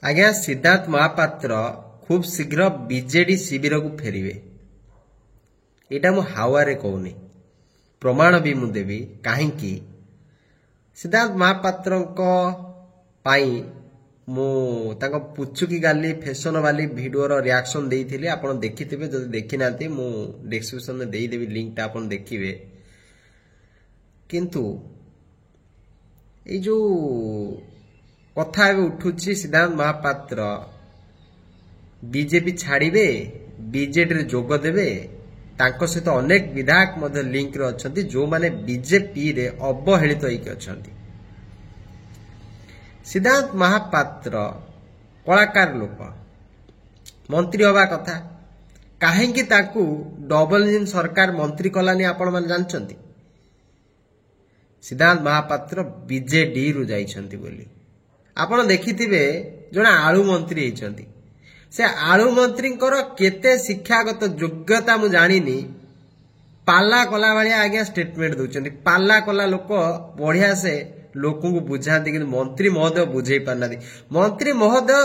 आज्ञा सिद्धार्थ महापात्र खूब शीघ्र बीजेडी शिविर को फेरिवे यहाँ मु हावारे कहूनी प्रमाण भी मु देवी कहीं सिद्धार्थ महापात्र मु पुचुकी गाली फैशन वाली वीडियो रिएक्शन देइथिले आपण देखिथिबे जदि देखि नांती मु डिस्क्रिप्शन में देई देबी लिंक टा आपण देखिबे किंतु ए जो कथा उठुची सिद्धार्थ महापात्र बीजेपी छाड़िबे बीजेडी रे जोग देबे तांको सहित अनेक विधायक मध्य लिंक रे अछंती जो माने बीजेपी रे अवहेलित होइके अछंती। सिद्धार्थ महापात्र कलाकार लोक मंत्री हवा कथा काहेकि ताकू डबल इंजिन सरकार मंत्री कलानी आपण माने जानछंती सिद्धार्थ महापात्र बीजेडी रु जाइछंती बोली आपण देखिथिबे जणा आळु मंत्री हेचंती से आळु मंत्री केते शिक्षागत योग्यता मु जानिनी पाला कला भाया आज्ञा स्टेटमेंट दउचंती पाला कला लोक बढ़िया से लोकଙ୍କୁ बुझाती कि मंत्री महोदय बुझे पारना मंत्री महोदय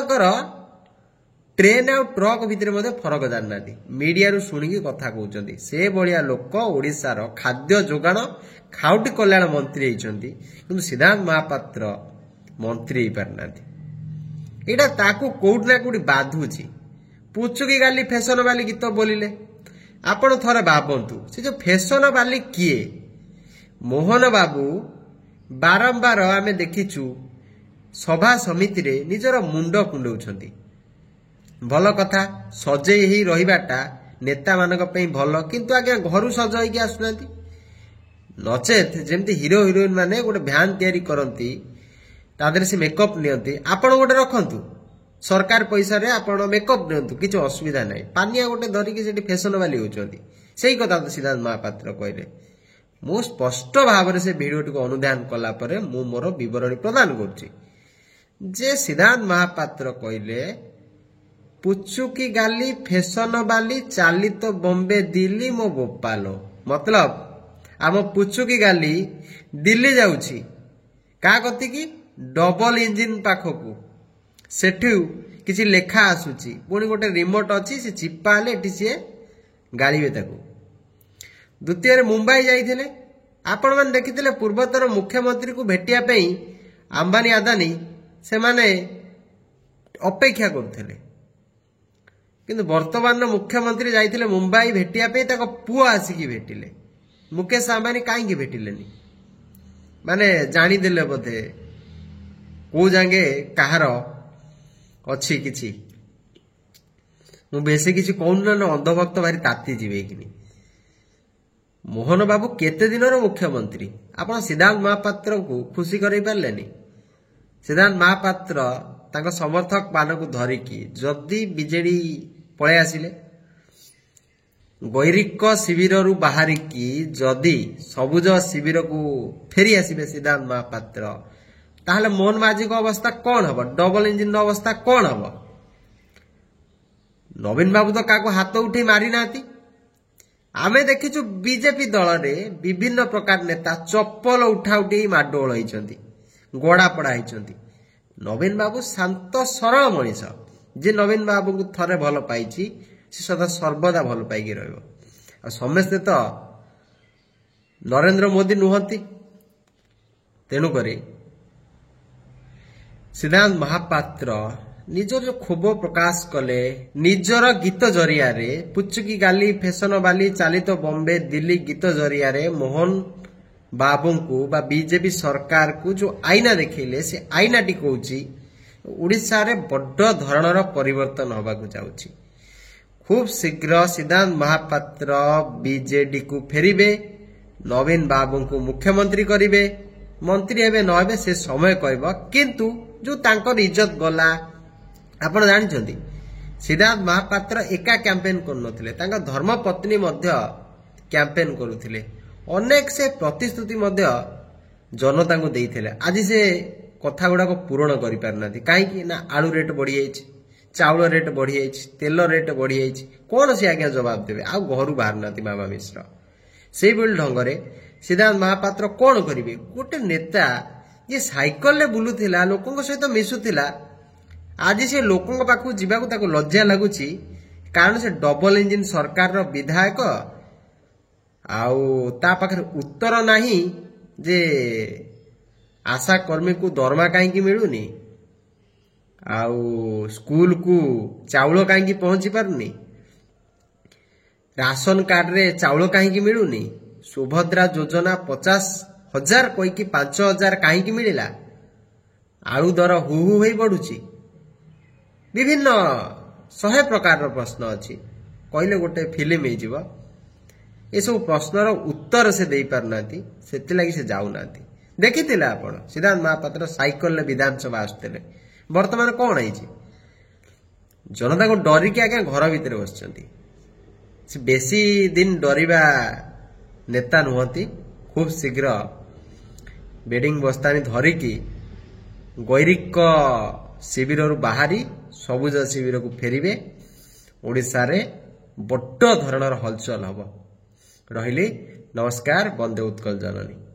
ट्रेन आ ट्रक भितर फरक जानना मीडिया रु शुणी कथा कहते से भाया लोक ओडिशार खाद्य जोगाण खाउटी कल्याण मंत्री होती कि सिद्धार्थ महापात्र मंत्री हो पारना यहाँ ताकू कोउट ना कोउटी बाधुची पुचुकी गाली फैशन वाली गीत बोलिले आपण थरे भाबंतु से जो फैशन वाली किए मोहन बाबू बारंबार आमे देखिचु सभा समिति रे निजर मुंड कुंडौछंती भल कथा सजई ही रहिबाटा नेता मानक पई भल किंतु आगे घरु सजई के आसुनांती नचेत जेमती हीरो हीरोइन माने गोटे भ्यान तयारी करंती तादरे से मेकअप नियंती आपण गोटे रखंतु सरकार पैसा रे आपण मेकअप नियंतु किछ असुविधा नाही पानिया गोटे धरी के सेठी फैशन वाली होचंती सेही कथा तो सिद्धार्थ महापात्र कहले मु स्पष्ट भाव से भिडियोटी को अनुधान कला परे मु मोर विवरणी प्रदान करछि जे सिद्धार्थ महापात्र कहले पुचुकी गाली फैशन वाली चालित बॉम्बे दिल्ली मो गोपाल मतलब आम पुचुकी गाली दिल्ली जाउछि का कति की डबल इंजिन पाखकू सेठू किछि लेखा आसुछि पुणी गोटे रिमोट अछि से चिपा हेले एठी से गाड़ीबे ताकू द्वितीय मुंबई जाइथिले आपण मान देखिथिले पूर्वतन मुख्यमंत्री को भेटिया पई अंबानी आदानी से माने अपेक्षा करथिले किंतु वर्तमान मुख्यमंत्री जाइथिले मुंबई भेटिया पई ताको पुओ आसिकी भेटिले मुकेश अंबानी काहेकि भेटिलेनी माने जानी देले बोधे को जांगे कहार अच्छी किछि मु बेसी किछि कोन न अंधभक्त भारी ताती जीवे किनी मोहन बाबू केते दिन मुख्यमंत्री आपण सिद्धार्थ महापात्र को खुशी करई पारलेनी सिद्धार्थ महापात्र तांको समर्थक मानक धरिकी जदि बीजेडी पळे आसिले गैरिक शिविर रु बाहरिकी जदि सबुज शिविर को फेरी आसिबे सिद्धार्थ महापात्र ताहले मोहन माझी को अवस्था कौन हबो डबल इंजिन अवस्था कौन हबो नवीन बाबू तो काको हाथ उठी मारी नाती आमे देखिछु बीजेपी दल रे विभिन्न प्रकार नेता चप्पल उठा उठी माडोल होइछंती गोड़ा पड़ा होइछंती नवीन बाबू शांत सरल मनीष जे नवीन बाबू को थरे भल पाइछि से सदा सर्वदा भल पाइकी रहइबो आ समस्त तो नरेंद्र मोदी नुहंती तेनु करी सिद्धार्थ महापात्र निजर क्षोभ प्रकाश कले निजर गीत जरिया रे पुचुकी गाली फैशन वाली चालित बॉम्बे दिल्ली गीत जरिया रे मोहन बाबू को बा बीजेपी सरकार को जो आईना देखिले से आईना टी कहूची ओडिशा रे बड़ धरणर परिवर्तन होबा को जाउची खूब शीघ्र सिद्धार्थ महापात्र बीजेडी को फेरिबे नवीन बाबू को मुख्यमंत्री करिवे मंत्री हेबे न हेबे से समय कहबो किंतु जो तांकर इज्जत गला आपण जानिछंती सिद्धार्थ महापात्र एका कैंपेन करनथिले तांका धर्मपत्नी मध्य कैंपेन करुथिले अनेक से प्रतिश्रुति मध्य जनता को देइथिले आज से कथा गुडा को पूर्ण करि पारनाथि काहे कि ना आलू रेट बढ़ी जाइछि चाउल रेट बढ़ी जाइछि तेल रेट बढ़ी जाइछि कोन से आज्ञा जवाब देबे आ घरु बाहर नाथि मामा मिश्र सेही बोल ढंगरे सिद्धार्थ महापात्र कोन करिवे गोटे नेता जे साइकल ले बुलुथिला लोकंक सहित मिसुथिला आज से लोकों पाखु जीवाकू ताकू लज्जा लगुची कारण से डबल इंजिन सरकार विधायक आउ ता पाखरे उत्तर नहीं जे आशा कर्मी को दरमा कहीं मिलूनी आउ स्कूल को चाउल कहीं पहुंची पारुनी राशन कार्ड रे चाउल कहीं मिलूनी सुभद्रा योजना 50,000 कोई 5,000 कहीं मिलला आलू दर हु हु हो बढ़ुची विभिन्न 100 प्रकार प्रश्न अच्छी कहले गोटे फिल्म हो ये सब प्रश्नर उत्तर से दे पारना से जाऊना देखी आपण सिद्धांत महापात्र साइकल विधानसभा आसुले वर्तमान कौन है जनता को डरिकी आज्ञा घर भितर बस बेसी दिन डरिबा नेता नुहति खूब शीघ्र बेडिंग बस्तानी धरिकी गैरिक शिविर बाहरी सबुज शिविर को फेरिबे ओडिशा रे बड़ धरणर हलचल हब रहिली नमस्कार वंदे उत्कल जननी।